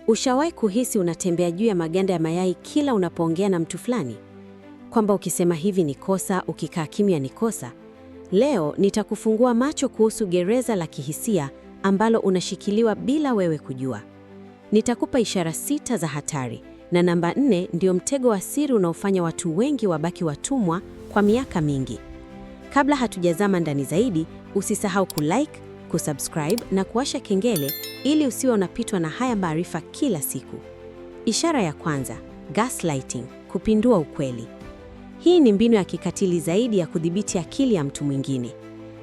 Ushawahi kuhisi unatembea juu ya maganda ya mayai kila unapoongea na mtu fulani? Kwamba ukisema hivi ni kosa, ukikaa kimya ni kosa? Leo nitakufungua macho kuhusu gereza la kihisia ambalo unashikiliwa bila wewe kujua. Nitakupa ishara 6 za hatari, na namba 4 ndio mtego wa siri unaofanya watu wengi wabaki watumwa kwa miaka mingi. Kabla hatujazama ndani zaidi, usisahau kulike, kusubscribe na kuwasha kengele ili usiwe unapitwa na haya maarifa kila siku. Ishara ya kwanza, gaslighting, kupindua ukweli. Hii ni mbinu ya kikatili zaidi ya kudhibiti akili ya mtu mwingine.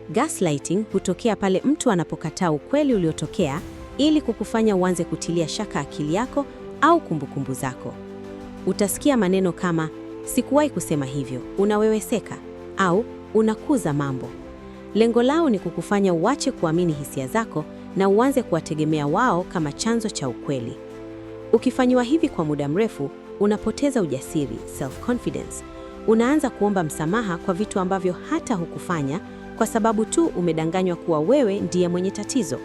Gaslighting hutokea pale mtu anapokataa ukweli uliotokea ili kukufanya uanze kutilia shaka akili yako au kumbukumbu zako. Utasikia maneno kama sikuwahi kusema hivyo, unaweweseka, au unakuza mambo. Lengo lao ni kukufanya uache kuamini hisia zako na uanze kuwategemea wao kama chanzo cha ukweli. Ukifanywa hivi kwa muda mrefu, unapoteza ujasiri, self-confidence. Unaanza kuomba msamaha kwa vitu ambavyo hata hukufanya kwa sababu tu umedanganywa kuwa wewe ndiye mwenye tatizo.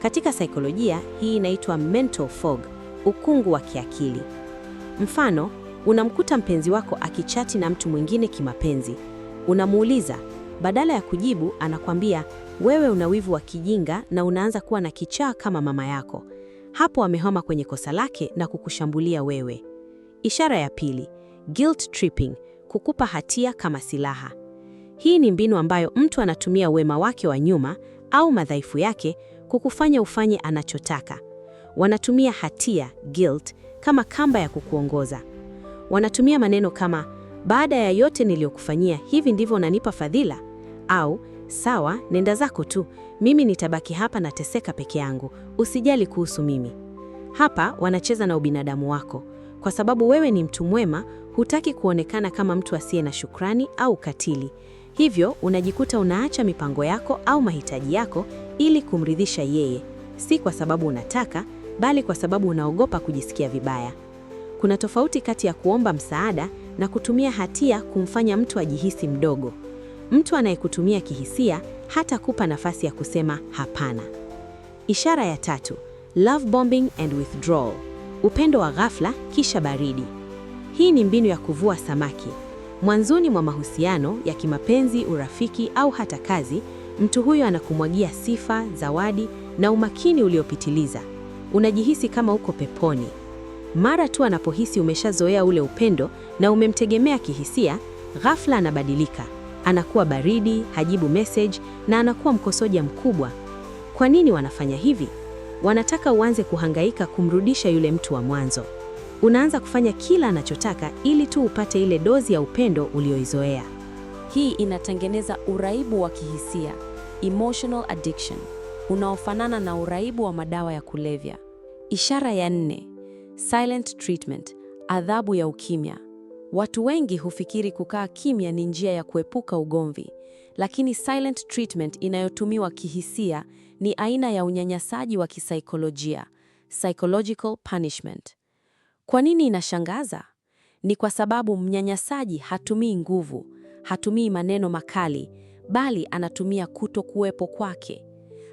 Katika saikolojia, hii inaitwa mental fog, ukungu wa kiakili. Mfano, unamkuta mpenzi wako akichati na mtu mwingine kimapenzi. Unamuuliza, badala ya kujibu anakwambia, wewe una wivu wa kijinga na unaanza kuwa na kichaa kama mama yako. Hapo amehama kwenye kosa lake na kukushambulia wewe. Ishara ya pili, guilt tripping, kukupa hatia kama silaha. Hii ni mbinu ambayo mtu anatumia wema wake wa nyuma au madhaifu yake kukufanya ufanye anachotaka. Wanatumia hatia, guilt, kama kamba ya kukuongoza. Wanatumia maneno kama, baada ya yote niliyokufanyia, hivi ndivyo unanipa fadhila? Au, sawa, nenda zako tu, mimi nitabaki hapa nateseka peke yangu, usijali kuhusu mimi. Hapa wanacheza na ubinadamu wako. Kwa sababu wewe ni mtu mwema, hutaki kuonekana kama mtu asiye na shukrani au katili. Hivyo unajikuta unaacha mipango yako au mahitaji yako ili kumridhisha yeye, si kwa sababu unataka, bali kwa sababu unaogopa kujisikia vibaya. Kuna tofauti kati ya kuomba msaada na kutumia hatia kumfanya mtu ajihisi mdogo. Mtu anayekutumia kihisia hata kupa nafasi ya kusema hapana. Ishara ya tatu, love bombing and withdrawal, upendo wa ghafla kisha baridi. Hii ni mbinu ya kuvua samaki. Mwanzoni mwa mahusiano ya kimapenzi, urafiki au hata kazi, mtu huyo anakumwagia sifa, zawadi na umakini uliopitiliza. Unajihisi kama uko peponi. Mara tu anapohisi umeshazoea ule upendo na umemtegemea kihisia, ghafla anabadilika. Anakuwa baridi, hajibu message na anakuwa mkosoja mkubwa. Kwa nini wanafanya hivi? Wanataka uanze kuhangaika kumrudisha yule mtu wa mwanzo. Unaanza kufanya kila anachotaka ili tu upate ile dozi ya upendo ulioizoea. Hii inatengeneza uraibu wa kihisia, emotional addiction, unaofanana na uraibu wa madawa ya kulevya. Ishara ya 4, silent treatment, adhabu ya ukimya. Watu wengi hufikiri kukaa kimya ni njia ya kuepuka ugomvi, lakini silent treatment inayotumiwa kihisia ni aina ya unyanyasaji wa kisaikolojia, psychological punishment. Kwa nini inashangaza? Ni kwa sababu mnyanyasaji hatumii nguvu, hatumii maneno makali, bali anatumia kutokuwepo kwake.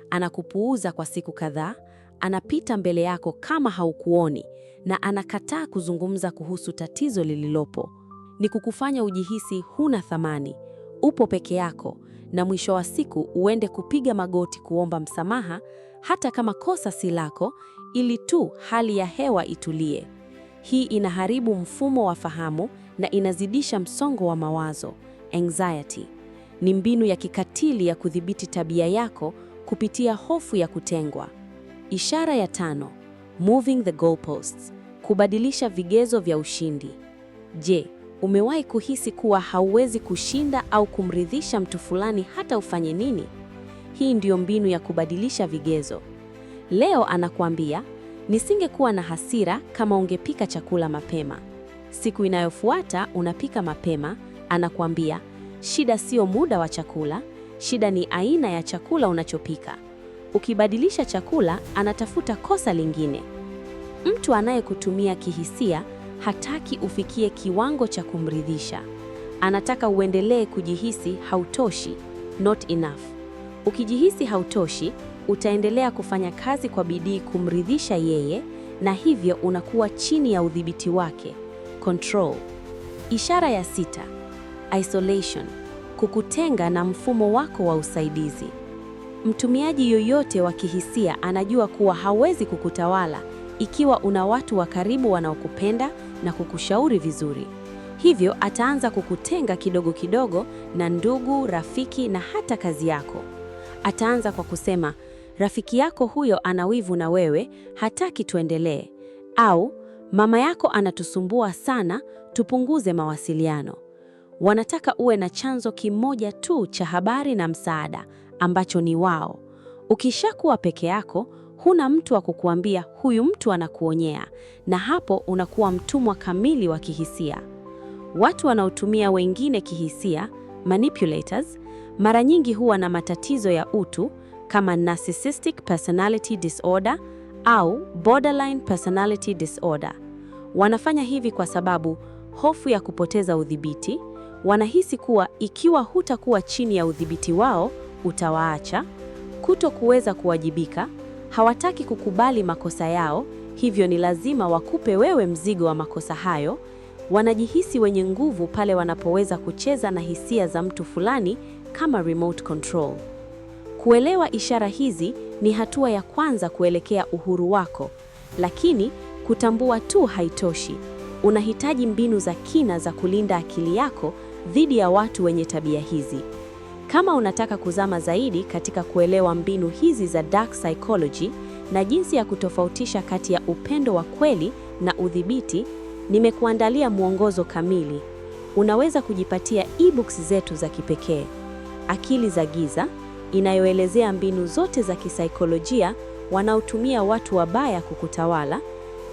Anakupuuza kwa siku kadhaa, anapita mbele yako kama haukuoni, na anakataa kuzungumza kuhusu tatizo lililopo. Ni kukufanya ujihisi huna thamani, upo peke yako, na mwisho wa siku uende kupiga magoti kuomba msamaha, hata kama kosa si lako, ili tu hali ya hewa itulie. Hii inaharibu mfumo wa fahamu na inazidisha msongo wa mawazo, anxiety. Ni mbinu ya kikatili ya kudhibiti tabia yako kupitia hofu ya kutengwa. Ishara ya 5, moving the goalposts, kubadilisha vigezo vya ushindi. Je, umewahi kuhisi kuwa hauwezi kushinda au kumridhisha mtu fulani hata ufanye nini? Hii ndiyo mbinu ya kubadilisha vigezo. Leo anakuambia, nisingekuwa na hasira kama ungepika chakula mapema. Siku inayofuata unapika mapema, anakuambia, shida sio muda wa chakula, shida ni aina ya chakula unachopika. Ukibadilisha chakula, anatafuta kosa lingine. Mtu anayekutumia kihisia hataki ufikie kiwango cha kumridhisha. Anataka uendelee kujihisi hautoshi, not enough. Ukijihisi hautoshi, utaendelea kufanya kazi kwa bidii kumridhisha yeye, na hivyo unakuwa chini ya udhibiti wake, control. Ishara ya 6, isolation, kukutenga na mfumo wako wa usaidizi. Mtumiaji yoyote wa kihisia anajua kuwa hawezi kukutawala ikiwa una watu wa karibu wanaokupenda na kukushauri vizuri. Hivyo ataanza kukutenga kidogo kidogo na ndugu, rafiki na hata kazi yako. Ataanza kwa kusema, rafiki yako huyo ana wivu na wewe, hataki tuendelee. Au, mama yako anatusumbua sana, tupunguze mawasiliano. Wanataka uwe na chanzo kimoja tu cha habari na msaada, ambacho ni wao. Ukishakuwa peke yako, huna mtu wa kukuambia huyu mtu anakuonyea, na hapo unakuwa mtumwa kamili wa kihisia. Watu wanaotumia wengine kihisia, manipulators, mara nyingi huwa na matatizo ya utu kama narcissistic personality disorder au borderline personality disorder. Wanafanya hivi kwa sababu hofu ya kupoteza udhibiti, wanahisi kuwa ikiwa hutakuwa chini ya udhibiti wao, utawaacha, kutokuweza kuwajibika, hawataki kukubali makosa yao, hivyo ni lazima wakupe wewe mzigo wa makosa hayo. Wanajihisi wenye nguvu pale wanapoweza kucheza na hisia za mtu fulani kama remote control. Kuelewa ishara hizi ni hatua ya kwanza kuelekea uhuru wako, lakini kutambua tu haitoshi. Unahitaji mbinu za kina za kulinda akili yako dhidi ya watu wenye tabia hizi. Kama unataka kuzama zaidi katika kuelewa mbinu hizi za dark psychology na jinsi ya kutofautisha kati ya upendo wa kweli na udhibiti, nimekuandalia mwongozo kamili. Unaweza kujipatia e-books zetu za kipekee, Akili za Giza, inayoelezea mbinu zote za kisaikolojia wanaotumia watu wabaya kukutawala,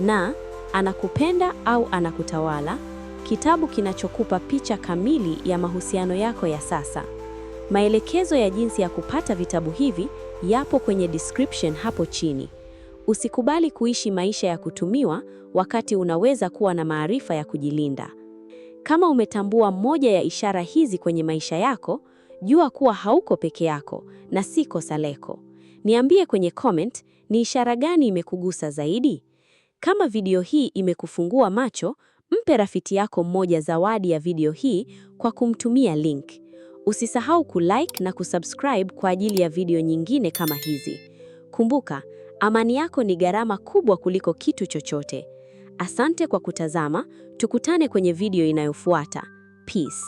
na Anakupenda au Anakutawala, kitabu kinachokupa picha kamili ya mahusiano yako ya sasa. Maelekezo ya jinsi ya kupata vitabu hivi yapo kwenye description hapo chini. Usikubali kuishi maisha ya kutumiwa wakati unaweza kuwa na maarifa ya kujilinda. Kama umetambua moja ya ishara hizi kwenye maisha yako, jua kuwa hauko peke yako na si kosa lako. Niambie kwenye comment ni ishara gani imekugusa zaidi. Kama video hii imekufungua macho, mpe rafiki yako mmoja zawadi ya video hii kwa kumtumia link. Usisahau kulike na kusubscribe kwa ajili ya video nyingine kama hizi. Kumbuka, amani yako ni gharama kubwa kuliko kitu chochote. Asante kwa kutazama, tukutane kwenye video inayofuata. Peace.